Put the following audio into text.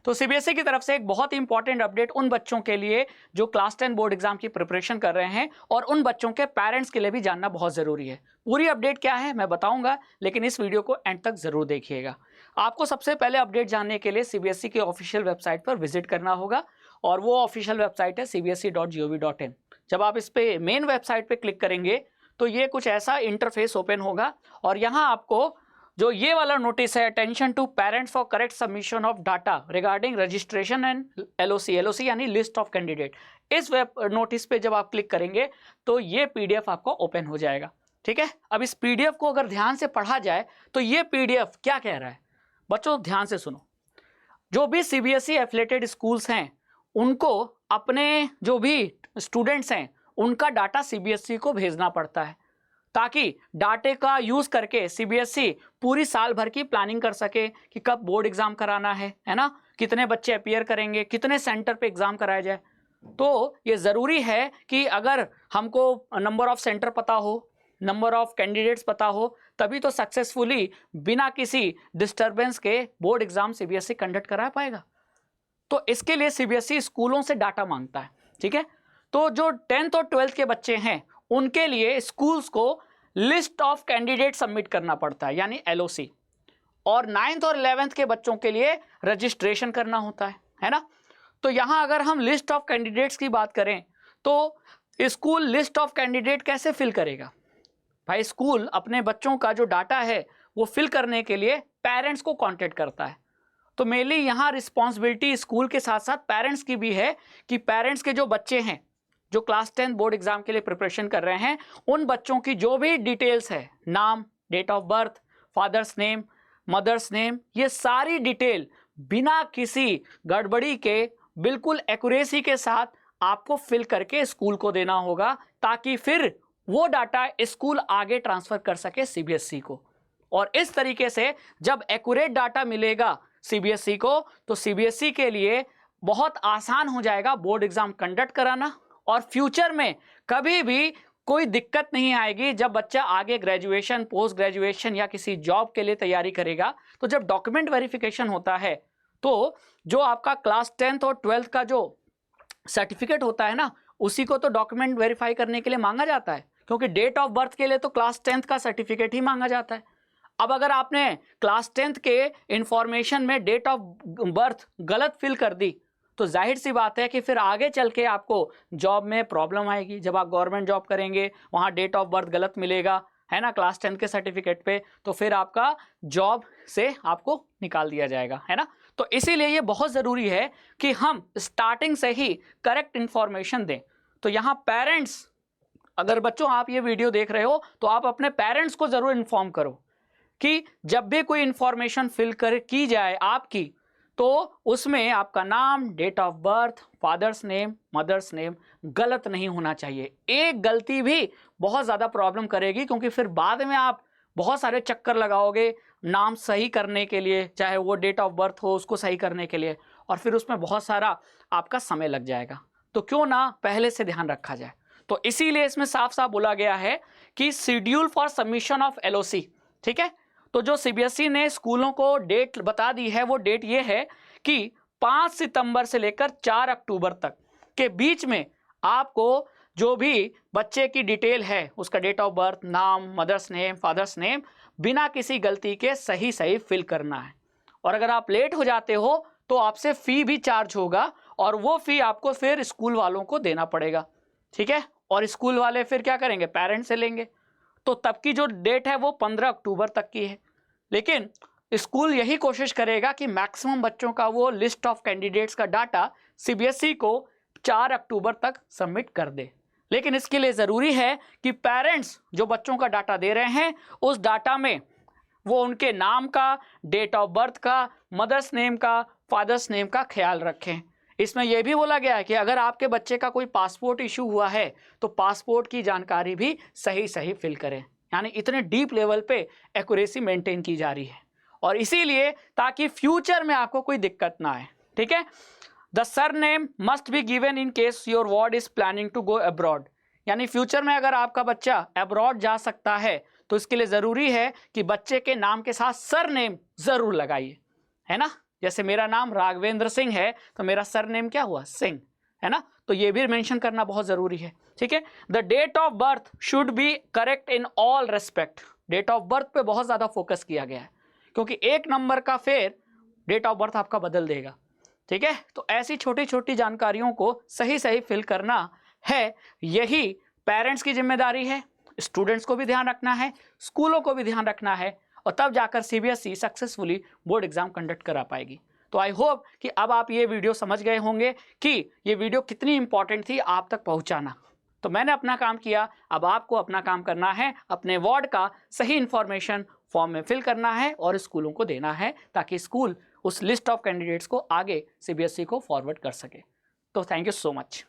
तो सीबीएसई की तरफ से एक बहुत ही इंपॉर्टेंट अपडेट उन बच्चों के लिए जो क्लास 10 बोर्ड एग्जाम की प्रिपरेशन कर रहे हैं और उन बच्चों के पेरेंट्स के लिए भी जानना बहुत जरूरी है। पूरी अपडेट क्या है मैं बताऊंगा, लेकिन इस वीडियो को एंड तक जरूर देखिएगा। आपको सबसे पहले अपडेट जानने के लिए सीबीएसई के ऑफिशियल वेबसाइट पर विजिट करना होगा और वो ऑफिशियल वेबसाइट है cbse.gov.in। जब आप इस पे मेन वेबसाइट पे क्लिक करेंगे तो ये कुछ ऐसा इंटरफेस ओपन होगा और यहाँ आपको जो ये वाला नोटिस है, attention to parents for correct submission of data regarding registration and LOC यानी लिस्ट ऑफ कैंडिडेट, इस वेब नोटिस पे जब आप क्लिक करेंगे तो ये पीडीएफ आपको ओपन हो जाएगा। ठीक है, अब इस पीडीएफ को अगर ध्यान से पढ़ा जाए तो ये पीडीएफ क्या कह रहा है बच्चों, ध्यान से सुनो। जो भी सीबीएसई एफिलिएटेड स्कूल्स हैं उनको अपने जो भी स्टूडेंट्स हैं उनका डाटा सीबीएसई को भेजना पड़ता है ताकि डाटे का यूज करके सीबीएसई पूरी साल भर की प्लानिंग कर सके कि कब बोर्ड एग्जाम कराना है ना, कितने बच्चे अपीयर करेंगे, कितने सेंटर पे एग्जाम कराया जाए। तो ये जरूरी है कि अगर हमको नंबर ऑफ सेंटर पता हो, नंबर ऑफ कैंडिडेट्स पता हो, तभी तो सक्सेसफुली बिना किसी डिस्टरबेंस के बोर्ड एग्जाम सीबीएसई कंडक्ट करा पाएगा। तो इसके लिए सीबीएसई स्कूलों से डाटा मांगता है। ठीक है, तो जो 10th और 12th के बच्चे हैं उनके लिए स्कूल्स को लिस्ट ऑफ कैंडिडेट सबमिट करना पड़ता है यानी एलओसी, और 9th और 11th के बच्चों के लिए रजिस्ट्रेशन करना होता है ना। तो यहां अगर हम लिस्ट ऑफ कैंडिडेट्स की बात करें तो स्कूल लिस्ट ऑफ कैंडिडेट कैसे फिल करेगा भाई? स्कूल अपने बच्चों का जो डाटा है वो फिल करने के लिए पेरेंट्स को कांटेक्ट करता है। तो मेनली यहाँ रिस्पॉन्सिबिलिटी स्कूल के साथ साथ पेरेंट्स की भी है कि पेरेंट्स के जो बच्चे हैं जो क्लास 10 बोर्ड एग्जाम के लिए प्रिपरेशन कर रहे हैं उन बच्चों की जो भी डिटेल्स है, नाम, date of birth, father's name, mother's name, ये सारी डिटेल बिना किसी गड़बड़ी के बिल्कुल एक्यूरेसी के साथ आपको फिल करके स्कूल को देना होगा ताकि फिर वो डाटा स्कूल आगे ट्रांसफर कर सके सीबीएसई को। और इस तरीके से जब एक्यूरेट डाटा मिलेगा सीबीएसई को तो सीबीएसई के लिए बहुत आसान हो जाएगा बोर्ड एग्जाम कंडक्ट कराना और फ्यूचर में कभी भी कोई दिक्कत नहीं आएगी। जब बच्चा आगे ग्रेजुएशन, पोस्ट ग्रेजुएशन या किसी जॉब के लिए तैयारी करेगा तो जब डॉक्यूमेंट वेरिफिकेशन होता है तो जो आपका क्लास 10th और 12th का जो सर्टिफिकेट होता है ना उसी को तो डॉक्यूमेंट वेरीफाई करने के लिए मांगा जाता है, क्योंकि डेट ऑफ बर्थ के लिए तो क्लास 10th का सर्टिफिकेट ही मांगा जाता है। अब अगर आपने क्लास 10th के इंफॉर्मेशन में डेट ऑफ बर्थ गलत फिल कर दी तो जाहिर सी बात है कि फिर आगे चल के आपको जॉब में प्रॉब्लम आएगी। जब आप गवर्नमेंट जॉब करेंगे वहाँ डेट ऑफ बर्थ गलत मिलेगा है ना क्लास 10 के सर्टिफिकेट पे, तो फिर आपका जॉब से आपको निकाल दिया जाएगा है ना। तो इसीलिए ये बहुत ज़रूरी है कि हम स्टार्टिंग से ही करेक्ट इंफॉर्मेशन दें। तो यहाँ पेरेंट्स, अगर बच्चों आप ये वीडियो देख रहे हो तो आप अपने पेरेंट्स को ज़रूर इन्फॉर्म करो कि जब भी कोई इंफॉर्मेशन फिल कर की जाए आपकी तो उसमें आपका नाम, date of birth, father's name, mother's name गलत नहीं होना चाहिए। एक गलती भी बहुत ज़्यादा प्रॉब्लम करेगी, क्योंकि फिर बाद में आप बहुत सारे चक्कर लगाओगे नाम सही करने के लिए, चाहे वो डेट ऑफ बर्थ हो उसको सही करने के लिए, और फिर उसमें बहुत सारा आपका समय लग जाएगा। तो क्यों ना पहले से ध्यान रखा जाए। तो इसीलिए इसमें साफ साफ बोला गया है कि schedule for submission of LOC. ठीक है, तो जो सीबीएसई ने स्कूलों को डेट बता दी है वो डेट ये है कि 5 सितंबर से लेकर 4 अक्टूबर तक के बीच में आपको जो भी बच्चे की डिटेल है उसका डेट ऑफ बर्थ, नाम, मदर्स नेम, फादर्स नेम बिना किसी गलती के सही सही फिल करना है। और अगर आप लेट हो जाते हो तो आपसे फ़ी भी चार्ज होगा और वो फ़ी आपको फिर स्कूल वालों को देना पड़ेगा। ठीक है, और स्कूल वाले फिर क्या करेंगे, पेरेंट्स से लेंगे। तो तब की जो डेट है वो 15 अक्टूबर तक की है, लेकिन स्कूल यही कोशिश करेगा कि मैक्सिमम बच्चों का वो लिस्ट ऑफ कैंडिडेट्स का डाटा सीबीएसई को 4 अक्टूबर तक सबमिट कर दे। लेकिन इसके लिए ज़रूरी है कि पेरेंट्स जो बच्चों का डाटा दे रहे हैं उस डाटा में वो उनके नाम का, डेट ऑफ बर्थ का, मदर्स नेम का, फादर्स नेम का ख्याल रखें। इसमें यह भी बोला गया है कि अगर आपके बच्चे का कोई पासपोर्ट इशू हुआ है तो पासपोर्ट की जानकारी भी सही सही फिल करें। यानी इतने डीप लेवल पे एक्यूरेसी मेंटेन की जा रही है, और इसीलिए ताकि फ्यूचर में आपको कोई दिक्कत ना आए। ठीक है, the surname must be given in case your ward is planning to go abroad. यानी फ्यूचर में अगर आपका बच्चा अब्रॉड जा सकता है तो इसके लिए ज़रूरी है कि बच्चे के नाम के साथ सरनेम ज़रूर लगाइए, है ना। जैसे मेरा नाम राघवेंद्र सिंह है तो मेरा सरनेम क्या हुआ, सिंह, है ना, तो ये भी मेंशन करना बहुत जरूरी है, ठीक है। The date of birth should be correct in all respect. Date of birth पे बहुत ज्यादा फोकस किया गया है, क्योंकि एक नंबर का फेर डेट ऑफ बर्थ आपका बदल देगा, ठीक है। तो ऐसी छोटी छोटी जानकारियों को सही सही फिल करना है, यही पेरेंट्स की जिम्मेदारी है। स्टूडेंट्स को भी ध्यान रखना है, स्कूलों को भी ध्यान रखना है, और तब जाकर CBSE successfully board exam conduct करा पाएगी। तो आई होप कि अब आप ये वीडियो समझ गए होंगे कि ये वीडियो कितनी इंपॉर्टेंट थी आप तक पहुंचाना। तो मैंने अपना काम किया, अब आपको अपना काम करना है, अपने वार्ड का सही इंफॉर्मेशन फॉर्म में फिल करना है और स्कूलों को देना है, ताकि स्कूल उस लिस्ट ऑफ कैंडिडेट्स को आगे सीबीएसई को फॉरवर्ड कर सके। तो थैंक यू सो मच।